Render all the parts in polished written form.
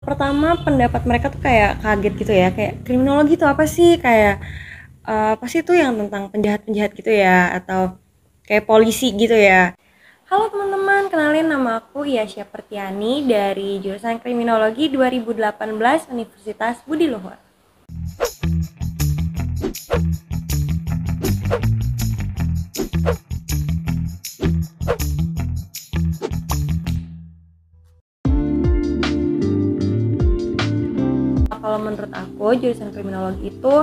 Pertama pendapat mereka tuh kayak kaget gitu ya, kayak kriminologi itu apa sih, kayak apa sih itu yang tentang penjahat-penjahat gitu ya, atau kayak polisi gitu ya. Halo teman-teman, kenalin nama aku Yasya Pertiani dari jurusan Kriminologi 2018 Universitas Budi Luhur. Kalau menurut aku, jurusan kriminologi itu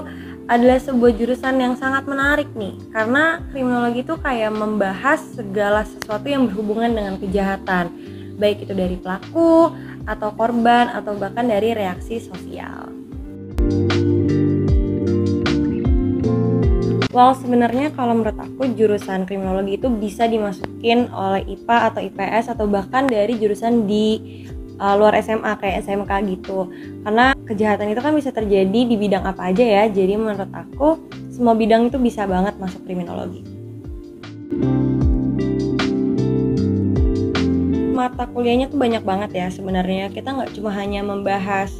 adalah sebuah jurusan yang sangat menarik nih, karena kriminologi itu kayak membahas segala sesuatu yang berhubungan dengan kejahatan, baik itu dari pelaku atau korban atau bahkan dari reaksi sosial. Well, sebenarnya kalau menurut aku jurusan kriminologi itu bisa dimasukin oleh IPA atau IPS atau bahkan dari jurusan di luar SMA kayak SMK gitu. Karena kejahatan itu kan bisa terjadi di bidang apa aja ya. Jadi menurut aku semua bidang itu bisa banget masuk kriminologi. Mata kuliahnya tuh banyak banget ya sebenarnya. Kita nggak cuma hanya membahas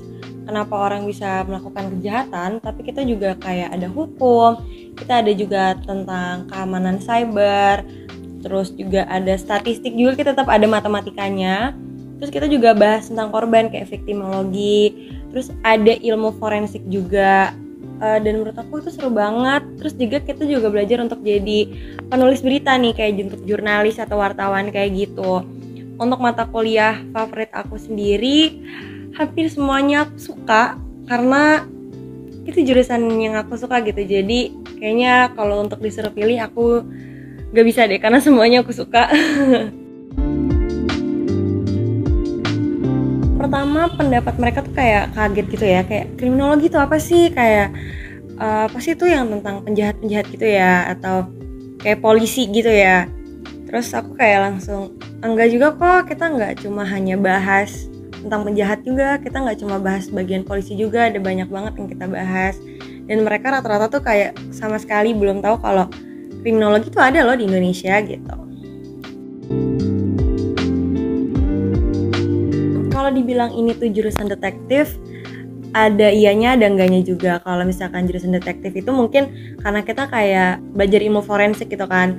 kenapa orang bisa melakukan kejahatan, tapi kita juga kayak ada hukum, kita ada juga tentang keamanan cyber, terus juga ada statistik juga, kita tetap ada matematikanya. Terus kita juga bahas tentang korban kayak victimologi, terus ada ilmu forensik juga, dan menurut aku itu seru banget. Terus juga kita juga belajar untuk jadi penulis berita nih, kayak untuk jurnalis atau wartawan kayak gitu. Untuk mata kuliah favorit aku sendiri, hampir semuanya aku suka karena itu jurusan yang aku suka gitu. Jadi kayaknya kalau untuk disuruh pilih aku gak bisa deh, karena semuanya aku suka. Pertama pendapat mereka tuh kayak kaget gitu ya, kayak kriminologi itu apa sih, kayak apa sih itu yang tentang penjahat-penjahat gitu ya, atau kayak polisi gitu ya. Terus aku kayak langsung, enggak juga kok, kita nggak cuma hanya bahas tentang penjahat juga, kita nggak cuma bahas bagian polisi juga, ada banyak banget yang kita bahas. Dan mereka rata-rata tuh kayak sama sekali belum tahu kalau kriminologi itu ada loh di Indonesia gitu. Kalau dibilang ini tuh jurusan detektif, ada iyanya ada enggaknya juga. Kalau misalkan jurusan detektif itu mungkin karena kita kayak belajar ilmu forensik gitu kan,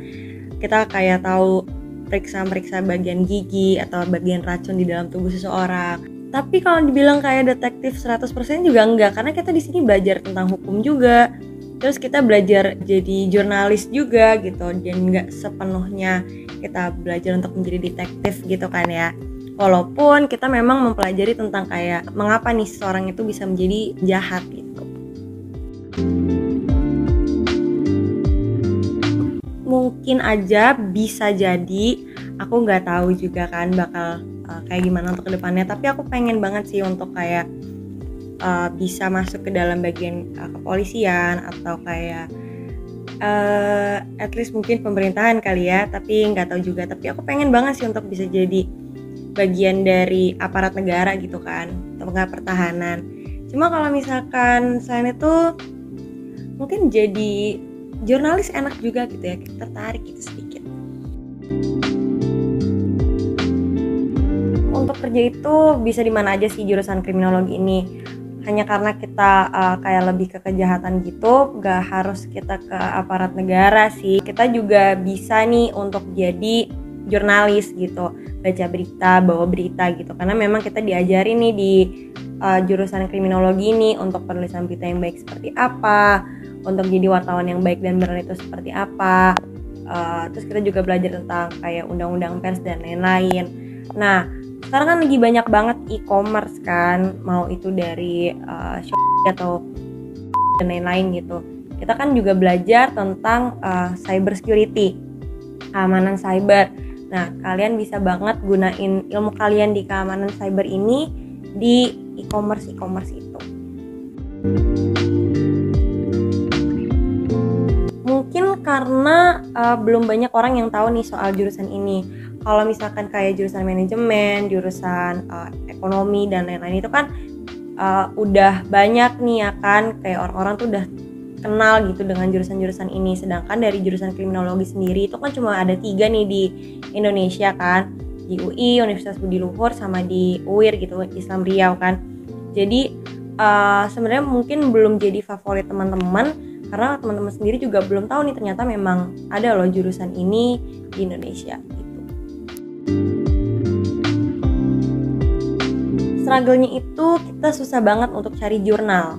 kita kayak tahu periksa bagian gigi atau bagian racun di dalam tubuh seseorang. Tapi kalau dibilang kayak detektif 100% juga enggak, karena kita di sini belajar tentang hukum juga. Terus kita belajar jadi jurnalis juga gitu, dan enggak sepenuhnya kita belajar untuk menjadi detektif gitu kan ya. Walaupun kita memang mempelajari tentang kayak mengapa nih seseorang itu bisa menjadi jahat gitu. Mungkin aja bisa jadi, aku nggak tahu juga kan bakal kayak gimana untuk kedepannya. Tapi aku pengen banget sih untuk kayak bisa masuk ke dalam bagian kepolisian atau kayak at least mungkin pemerintahan kali ya. Tapi nggak tahu juga. Tapi aku pengen banget sih untuk bisa jadi bagian dari aparat negara gitu kan, atau enggak pertahanan. Cuma kalau misalkan selain itu mungkin jadi jurnalis enak juga gitu ya, kita tertarik gitu sedikit. Untuk kerja itu bisa di mana aja sih jurusan kriminologi ini. Hanya karena kita kayak lebih ke kejahatan gitu, gak harus kita ke aparat negara sih. Kita juga bisa nih untuk jadi jurnalis gitu, baca berita, bawa berita gitu, karena memang kita diajari nih di jurusan kriminologi ini untuk penulisan berita yang baik seperti apa, untuk jadi wartawan yang baik dan benar itu seperti apa. Terus kita juga belajar tentang kayak undang-undang pers dan lain-lain. Nah sekarang kan lagi banyak banget e-commerce kan, mau itu dari Shopee atau dan lain-lain gitu. Kita kan juga belajar tentang cyber security, keamanan cyber. Nah, kalian bisa banget gunain ilmu kalian di keamanan cyber ini di e-commerce itu. Mungkin karena belum banyak orang yang tahu nih soal jurusan ini. Kalau misalkan kayak jurusan manajemen, jurusan ekonomi dan lain-lain itu kan udah banyak nih ya kan, kayak orang-orang tuh udah kenal gitu dengan jurusan-jurusan ini. Sedangkan dari jurusan kriminologi sendiri itu kan cuma ada 3 nih di Indonesia kan, di UI, Universitas Budi Luhur, sama di UIR gitu, Islam Riau kan. Jadi sebenarnya mungkin belum jadi favorit teman-teman karena teman-teman sendiri juga belum tahu nih ternyata memang ada loh jurusan ini di Indonesia gitu. Struggle-nya itu kita susah banget untuk cari jurnal.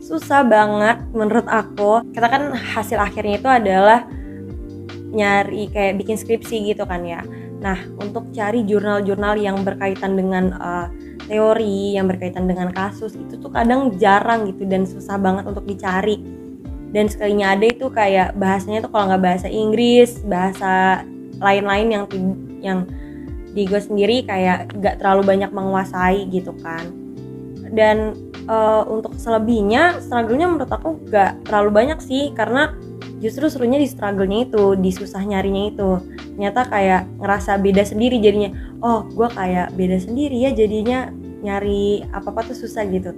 Susah banget menurut aku. Kita kan hasil akhirnya itu adalah nyari kayak bikin skripsi gitu kan ya. Nah, untuk cari jurnal-jurnal yang berkaitan dengan teori, yang berkaitan dengan kasus itu tuh kadang jarang gitu dan susah banget untuk dicari. Dan sekalinya ada itu kayak bahasanya tuh kalau nggak bahasa Inggris, bahasa lain-lain yang di gue sendiri kayak nggak terlalu banyak menguasai gitu kan. Dan untuk selebihnya, struggle-nya menurut aku nggak terlalu banyak sih, karena justru serunya di struggle-nya itu, di susah nyarinya itu. Ternyata kayak ngerasa beda sendiri jadinya. Oh, gue kayak beda sendiri ya jadinya, nyari apa-apa tuh susah gitu.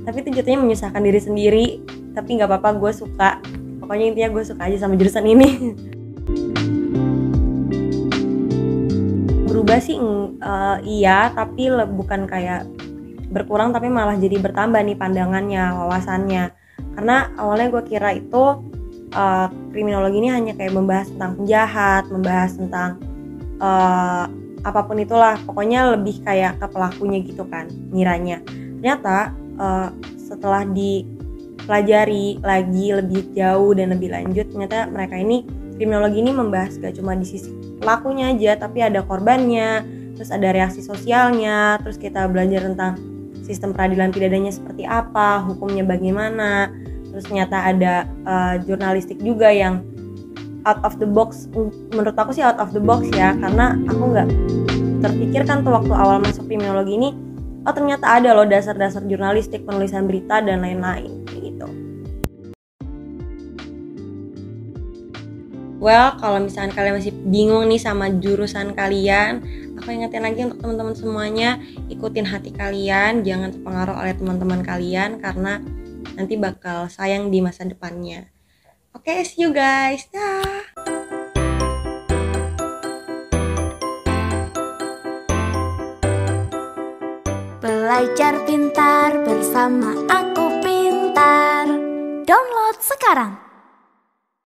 Tapi itu jatuhnya menyusahkan diri sendiri. Tapi nggak apa-apa, gue suka. Pokoknya intinya gue suka aja sama jurusan ini. Berubah sih iya, tapi bukan kayak berkurang, tapi malah jadi bertambah nih pandangannya, wawasannya. Karena awalnya gue kira itu kriminologi ini hanya kayak membahas tentang penjahat, membahas tentang apapun itulah, pokoknya lebih kayak ke pelakunya gitu kan ngiranya. Ternyata setelah dipelajari lagi lebih jauh dan lebih lanjut, ternyata mereka ini, kriminologi ini membahas gak cuma di sisi pelakunya aja, tapi ada korbannya, terus ada reaksi sosialnya, terus kita belajar tentang sistem peradilan pidananya seperti apa, hukumnya bagaimana. Terus ternyata ada jurnalistik juga yang out of the box. Menurut aku sih out of the box ya, karena aku nggak terpikirkan tuh waktu awal masuk kriminologi ini, oh ternyata ada loh dasar-dasar jurnalistik, penulisan berita dan lain-lain gitu. Well, kalau misalkan kalian masih bingung nih sama jurusan kalian, aku ingetin lagi untuk teman-teman semuanya, ikutin hati kalian, jangan terpengaruh oleh teman-teman kalian karena nanti bakal sayang di masa depannya. Oke, see you guys. Dah. Belajar pintar bersama Aku Pintar. Download sekarang.